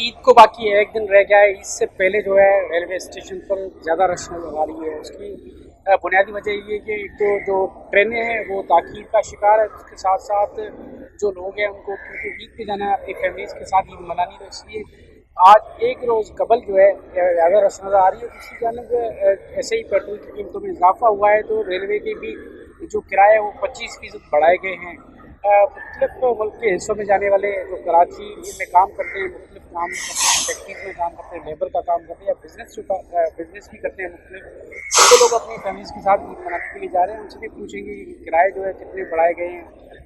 ईद को बाकी है, एक दिन रह गया है। ईद से पहले जो है रेलवे स्टेशन पर ज़्यादा रश नजर आ रही है। उसकी बुनियादी वजह ये है कि एक तो जो ट्रेनें हैं वो ताख़ीर का शिकार है, उसके साथ साथ जो लोग हैं उनको क्योंकि ईद पे जाना है अपनी फैमिलीज़ के साथ ईद मनानी, तो इसलिए आज एक रोज़ कबल जो है ज़्यादा रश नजर आ रही है। दूसरी जानब ऐसे ही पेट्रोल की कीमतों में इजाफा हुआ है, तो रेलवे के भी जो किराए वो 25% बढ़ाए गए हैं। मुख्तलिफ मुल्क के हिस्सों में जाने वाले जो कराची में काम करते हैं, मुख्तलिफ काम करते हैं, फैक्ट्रीज में काम करते हैं, लेबर का काम करते हैं या बिजनेस भी करते हैं मुख्तलिफ, तो लोग अपनी फैमिलीज के साथ ईद मनाने के लिए जा रहे हैं। उनसे भी पूछेंगे कि किराए जो है कितने बढ़ाए गए हैं,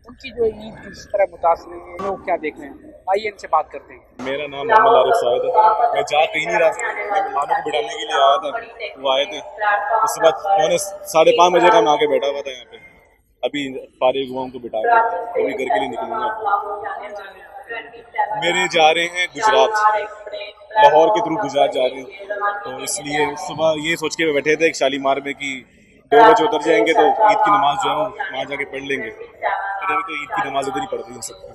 उनकी जो ईद किस तरह मुतासर है, लोग क्या देख रहे हैं। आइए इनसे बात करते हैं। मेरा नाम मोहम्मद आरिफ साहिद है। मैं जा कहीं नहीं रहा, मैं मेहमानों को बिठाने के लिए आया था, वो आए थे। उसके बाद मैंने 5:30 बजे का मैं आके बैठा हुआ था यहाँ पे। अभी फारिग हुआ उनको बिठा के अभी घर के लिए निकलूंगा। मेरे जा रहे हैं गुजरात, लाहौर के थ्रू गुजरात जा रहे हैं, तो इसलिए सुबह ये सोच के बैठे थे एक शालीमार में कि 2 बजे उतर जाएंगे तो ईद की नमाज जो है वो वहाँ जाके पढ़ लेंगे। फिर अभी तो ईद की नमाज उधर ही पढ़ रही है सबकी।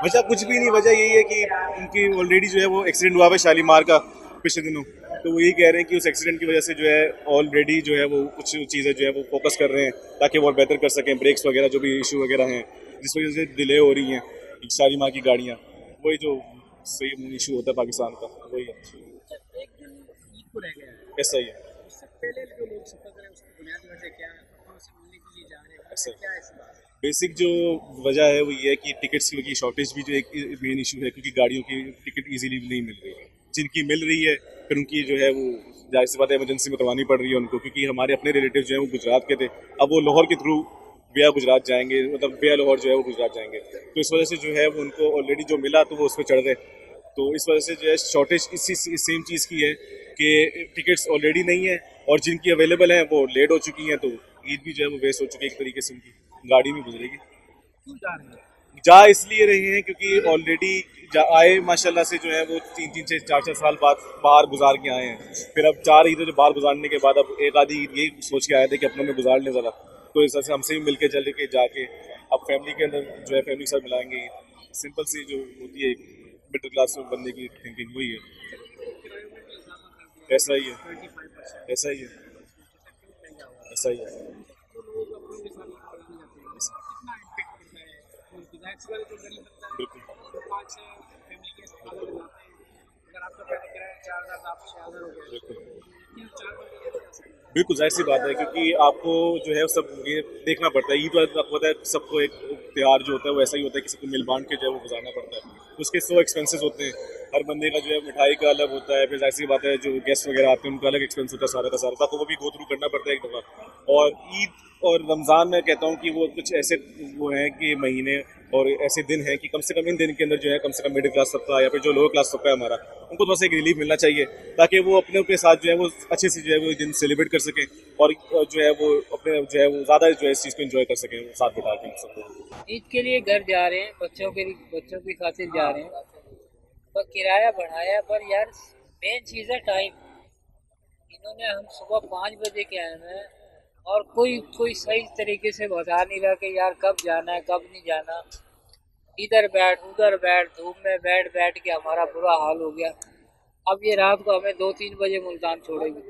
वजह कुछ भी नहीं, वजह यही है कि उनकी ऑलरेडी जो है वो एक्सीडेंट हुआ है शालीमार का पिछले दिनों, तो वो यही कह रहे हैं कि उस एक्सीडेंट की वजह से जो है ऑलरेडी जो है वो कुछ चीज़ें जो है वो फोकस कर रहे हैं ताकि वो बेहतर कर सकें, ब्रेक्स वगैरह जो भी इशू वगैरह हैं जिस वजह से डिले हो रही हैं शालीमार की गाड़ियाँ, वही जो सही इशू होता है पाकिस्तान का, वही है। एक दिन ईद को रह गया है, ऐसा ही है, उससे पहले जो लोग सफर करें उसकी बुनियादी वजह क्या है, कौन से मिलने के लिए जा रहे हैं, ऐसा क्या है इस बात? बेसिक जो वजह है वो ये है कि टिकट्स की शॉर्टेज भी जो एक मेन इशू है, क्योंकि गाड़ियों की टिकट इजीली नहीं मिल रही है। जिनकी मिल रही है फिर उनकी जो है वो जाहिर सी बात है इमरजेंसी में करवानी पड़ रही है उनको, क्योंकि हमारे अपने रिलेटिव जो है वो गुजरात के थे, अब वो लाहौर के थ्रू विया गुजरात जाएंगे, मतलब विया लाहौर जो है वो गुजरात जाएंगे, तो इस वजह से जो है वो उनको ऑलरेडी जो मिला तो वो उस पर चढ़ गए। तो इस वजह से जो है शॉर्टेज इसी सेम चीज़ की है कि टिकट्स ऑलरेडी नहीं है और जिनकी अवेलेबल हैं वो लेट हो चुकी हैं, तो ईद भी जो है वो वेस्ट हो चुकी है एक तरीके से, उनकी गाड़ी भी गुजरेगी। क्यों जा रहे हैं? जा इसलिए रहे हैं क्योंकि ऑलरेडी आए माशाल्लाह से जो है वो 3-3 4-4 साल बाद बाहर गुजार के आए हैं, फिर अब 4 ईदें जो बाहर गुजारने के बाद अब एक आधी ईद यही सोच के आए थे कि अपनों में गुजार लें ज़रा, तो इस तरह से हमसे भी मिल के चल के जाके अब फैमिली के अंदर जो है फैमिली के साथ मिलाएंगे। सिंपल सी जो होती है मिडिल क्लास में बनने की थिंकिंग वही है। ऐसा ही है, ऐसा ही है, ऐसा ही है। बिल्कुल बिल्कुल जाहिर सी बात है, क्योंकि आपको जो है सब ये देखना पड़ता है। ईद वाला आपको पता है सबको एक त्यौहार जो होता है वो ऐसा ही होता है कि सबको मिल बांट के जो है वो गुजारना पड़ता है, उसके 100 एक्सपेंसेस होते हैं। हर बंदे का जो है मिठाई का अलग होता है, फिर जाहिर सी बात है जो गेस्ट वगैरह आते हैं उनका अलग एक्सपेंस होता है सारा का सारा, तो वो भी गो थ्रू करना पड़ता है एक दफ़ा। और ईद और रमज़ान में कहता हूँ कि वो कुछ ऐसे वो हैं कि महीने और ऐसे दिन हैं कि कम से कम इन दिन के अंदर जो है कम से कम मिडिल क्लास तबका या फिर जो लोअर क्लास तबका है हमारा, उनको थोड़ा सा एक रिलीफ मिलना चाहिए ताकि वो अपने के साथ जो है वो अच्छे से जो है वो दिन सेलिब्रेट कर सकें और जो है वो अपने जो है वो ज़्यादा जो है इस चीज़ को एंजॉय कर सकें साथ बिठा के सबको। ईद के लिए घर जा रहे हैं, बच्चों की खातिर जा रहे हैं, पर किराया बढ़ाया, पर यार मेन चीज़ है टाइम। इन्होंने हम सुबह 5 बजे के आए हैं और कोई सही तरीके से बता नहीं रहा कि यार कब जाना है कब नहीं जाना। इधर बैठ उधर बैठ, धूप में बैठ बैठ के हमारा बुरा हाल हो गया। अब ये रात को हमें 2-3 बजे मुल्तान छोड़ेगी।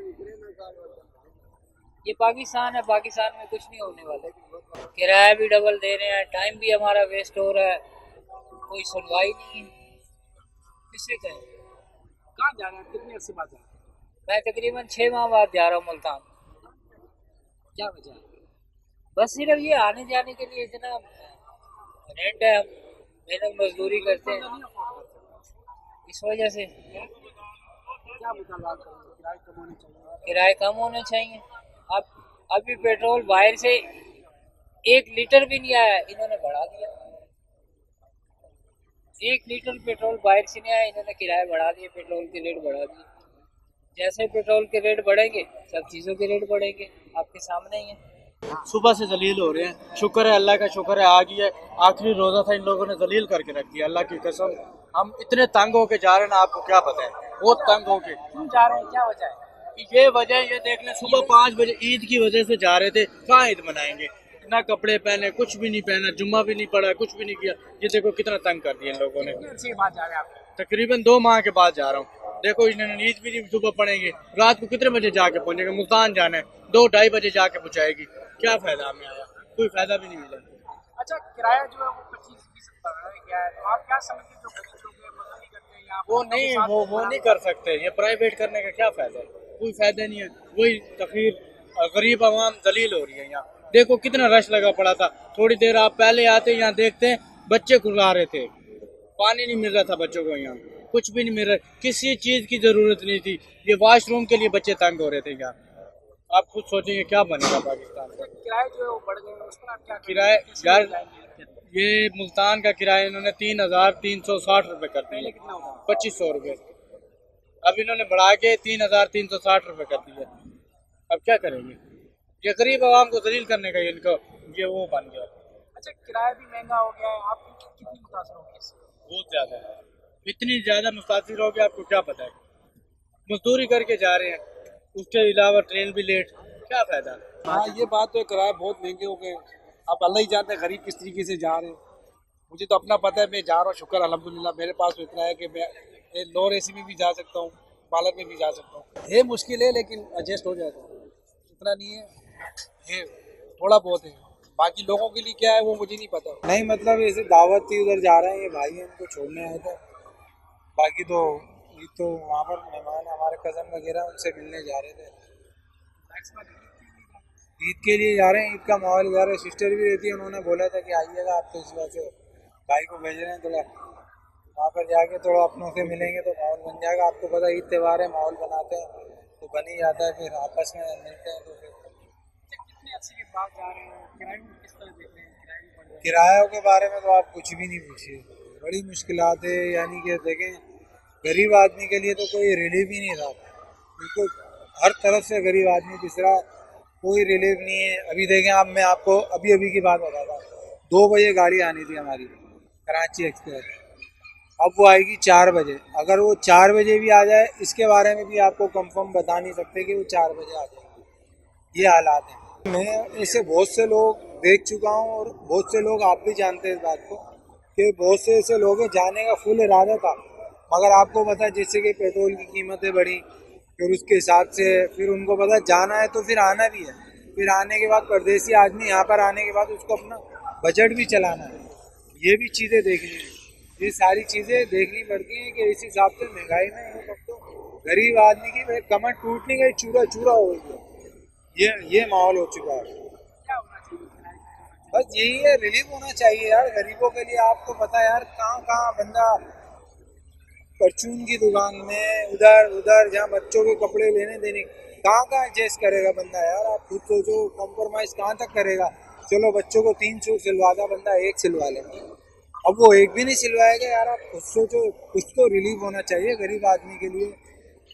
ये पाकिस्तान है, पाकिस्तान में कुछ नहीं होने वाला। किराया भी डबल दे रहे हैं, टाइम भी हमारा वेस्ट हो रहा है, कोई सुनवाई नहीं है। किससे कहें? कहाँ जा रहे हैं, कितने अर्से बाद जा रहे हैं? मैं तकरीबन 6 माह बाद जा रहा हूँ मुल्तान। क्या वजह है? बस सिर्फ ये आने जाने के लिए इतना रेंट है, हम मेहनत मजदूरी करते हैं इस वजह से। क्या मुतालबात करेंगे? किराए कम होने चाहिए। किराए कम होने चाहिए। अब अभी पेट्रोल बाहर से 1 लीटर भी नहीं आया, इन्होंने बढ़ा दिया। 1 लीटर पेट्रोल बाहर से नहीं आया, इन्होंने किराए बढ़ा दिए, पेट्रोल के रेट बढ़ा दिए। जैसे पेट्रोल के रेट बढ़ेंगे सब चीज़ों के रेट बढ़ेंगे, आपके सामने ही है। सुबह से जलील हो रहे हैं। शुक्र है, अल्लाह का शुक्र है, आ गई है। आखिरी रोज़ा था, इन लोगों ने जलील करके रख दिया। अल्लाह की कसम, हम इतने तंग होके जा रहे हैं ना, आपको क्या पता है, बहुत तंग होके। क्यों जा रहे हैं, क्या वजह है? ये वजह ये देख लें, सुबह 5 बजे ईद की वजह से जा रहे थे। कहाँ ईद मनाएंगे, ना कपड़े पहने, कुछ भी नहीं पहना, जुम्मा भी नहीं पड़ा, कुछ भी नहीं किया। ये देखो कितना तंग कर दिया इन लोगों ने। कितने अर्से बाद जा रहे हैं आप? तकरीबन 2 माह के बाद जा रहा हूँ। देखो इन्होंने नींद भी नहीं सुबह पड़ेंगे, रात को कितने बजे जाके पहुंचेंगे, मुल्तान जाना है 2-2:30 बजे जाके पहुंचाएगी, क्या फायदा हमें आया, कोई फायदा भी नहीं मिलेगा। अच्छा, किराया जो है वो 25-20 रुपये है क्या है, तो आप क्या समझते हैं जो गरीब लोग हैं मजदूरी करते हैं यहाँ वो नहीं वो नहीं कर सकते, ये प्राइवेट करने का क्या फायदा है, कोई फायदा नहीं है। वही तकरीर गरीब आवाम दलील हो रही है यहाँ। देखो कितना रश लगा पड़ा था, थोड़ी देर आप पहले आते यहाँ देखते हैं बच्चे खुला रहे थे, पानी नहीं मिल रहा था बच्चों को, यहाँ कुछ भी नहीं मिल रहा, किसी चीज की जरूरत नहीं थी, ये वॉशरूम के लिए बच्चे तंग हो रहे थे यहाँ। आप खुद सोचेंगे क्या बनेगा पाकिस्तान में। किराए जो है वो बढ़ गए हैं, उस पर आप क्या किराए कैसे यार, बताएंगे? ये मुल्तान का किराया इन्होंने 3,360 रुपये कर पहले दिया, कितना होगा? 2500 रुपये, अब इन्होंने बढ़ा के 3,360 रुपये कर दिया। अब क्या करेंगे, ये गरीब आवाम को जलील करने का इनको ये वो बन गया। अच्छा, किराया भी महंगा हो गया है, आप कितनी मुतासर होगी इससे? बहुत ज्यादा है, इतनी ज्यादा मुसाफिर हो गया आपको क्या पता है, मजदूरी करके जा रहे हैं, उसके अलावा ट्रेन भी लेट, क्या फायदा। हाँ, ये बात तो है, किराए बहुत महंगे हो गए। आप अल्लाह ही जानते हैं गरीब किस तरीके से जा रहे हैं। मुझे तो अपना पता है, मैं जा रहा हूँ, शुक्र अल्हम्दुलिल्लाह मेरे पास तो इतना है कि मैं नॉन एसी में भी जा सकता हूँ, पार्लर में भी जा सकता हूँ। ये मुश्किल है लेकिन एडजस्ट हो जाता है, इतना नहीं है, ये थोड़ा बहुत है। बाकी लोगों के लिए क्या है वो मुझे नहीं पता। नहीं मतलब ऐसे दावत थी, उधर जा रहे हैं, ये भाई हैं इनको छोड़ने आए थे। बाकी तो ये तो वहाँ पर मेहमान हमारे कज़न वगैरह उनसे मिलने जा रहे थे, ईद के लिए जा रहे हैं। ईद का माहौल जा रहा है, सिस्टर भी रहती है, उन्होंने बोला था कि आइएगा आप, तो इस वजह से भाई को भेज रहे हैं। थोड़ा वहाँ पर जाके थोड़ा अपनों से मिलेंगे तो माहौल बन जाएगा। आपको पता ईद त्यौहार है, माहौल बनाते हैं तो बन ही जाता है, फिर आपस में मिलते हैं तो फिर। कितने अच्छे के बाद जा रहे हैं, किराए में किस तरह देख रहे हैं? किराए भी बढ़ गए हैं। किरायों के बारे में तो आप कुछ भी नहीं पूछिए, बड़ी मुश्किलात है। यानी कि देखें, गरीब आदमी के लिए तो कोई रिलीफ ही नहीं था, बिल्कुल हर तरफ से गरीब आदमी पिस रहा, कोई रिलीफ नहीं है। अभी देखें, अब मैं आपको अभी की बात बताता हूँ, 2 बजे गाड़ी आनी थी हमारी कराची एक्सप्रेस, अब वो आएगी 4 बजे। अगर वो 4 बजे भी आ जाए, इसके बारे में भी आपको कंफर्म बता नहीं सकते कि वो 4 बजे आ जाएगी। ये हालात हैं। मैं ऐसे बहुत से लोग देख चुका हूँ और बहुत से लोग आप भी जानते हैं इस बात को कि बहुत से ऐसे लोग हैं जाने का फुल इरादा था, मगर आपको पता है जैसे कि पेट्रोल की कीमतें बढ़ी, फिर उसके हिसाब से फिर उनको पता जाना है तो फिर आना भी है। फिर आने के बाद परदेसी आदमी यहाँ पर आने के बाद उसको अपना बजट भी चलाना है, ये भी चीज़ें देखनी है। ये सारी चीज़ें देखनी पड़ती हैं कि इस हिसाब से महंगाई में अब तो गरीब आदमी की कमर टूटने का चूरा चूरा हो गया, ये माहौल हो चुका है। क्या होना चाहिए किराए में? बस यही है, रिलीफ होना चाहिए यार गरीबों के लिए। आपको पता है यार, कहाँ बंदा परचून की दुकान में, उधर जहाँ बच्चों के कपड़े लेने देने, कहाँ एडजस्ट करेगा बंदा यार। आप खुद सोचो, कॉम्प्रोमाइज़ कहाँ तक करेगा। चलो बच्चों को 3 सूट सिलवाता बंदा, 1 सिलवा लेगा, अब वो 1 भी नहीं सिलवाएगा यार। आप खुद सोचो, कुछ तो रिलीफ होना चाहिए गरीब आदमी के लिए,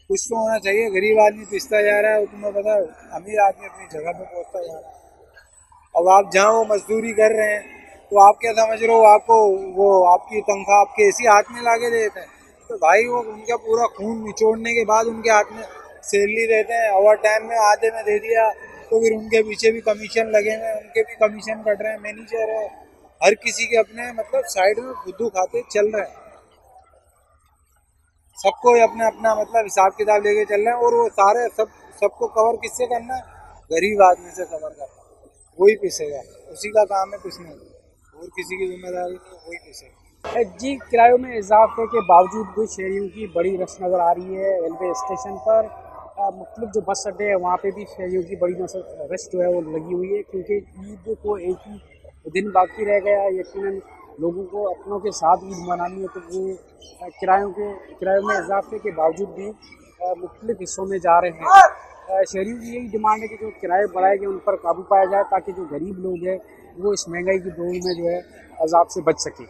कुछ तो होना चाहिए। गरीब आदमी पिसता जा रहा है, तुम्हें पता है अमीर आदमी अपनी जगह पे पहुंचता जा रहा है। अब आप जहाँ वो मजदूरी कर रहे हैं तो आप क्या समझ रहे हो, आपको वो आपकी तनख्वाह आपके इसी हाथ में ला के देते हैं? तो भाई वो उनका पूरा खून निचोड़ने के बाद उनके हाथ में सैलरी देते हैं, ओवर टाइम में आधे में दे दिया तो फिर उनके पीछे भी कमीशन लगे हुए हैं, उनके भी कमीशन कट रहे हैं, मैनेजर है, हर किसी के अपने मतलब साइड में खुद्दू खाते चल रहे हैं। सबको अपना अपना मतलब हिसाब किताब लेके चल रहे हैं, और वो सारे सबको कवर किससे करना है? गरीब आदमी से कवर करना, वही पिसेगा, उसी का काम है, कुछ नहीं, और किसी की जिम्मेदारी नहीं, वही पिसेगा। जी, किरायों में इजाफे के बावजूद भी शहरियों की बड़ी रश नज़र आ रही है रेलवे स्टेशन पर। मुख्तलिफ जो बस अड्डे हैं वहाँ पे भी शहरियों की बड़ी रश जो है वो लगी हुई है, क्योंकि ईद को एक ही दिन बाकी रह गया। यकीनन लोगों को अपनों के साथ ईद मनानी है, तो वो किरायों में इजाफे के बावजूद भी मुख्तलिफ हिस्सों में जा रहे हैं। शहरियों की यही डिमांड है कि जो किराए बढ़ाए गए उन पर काबू पाया जाए, ताकि जो गरीब लोग हैं वो इस महंगाई की दौर में जो है अजाब से बच सके।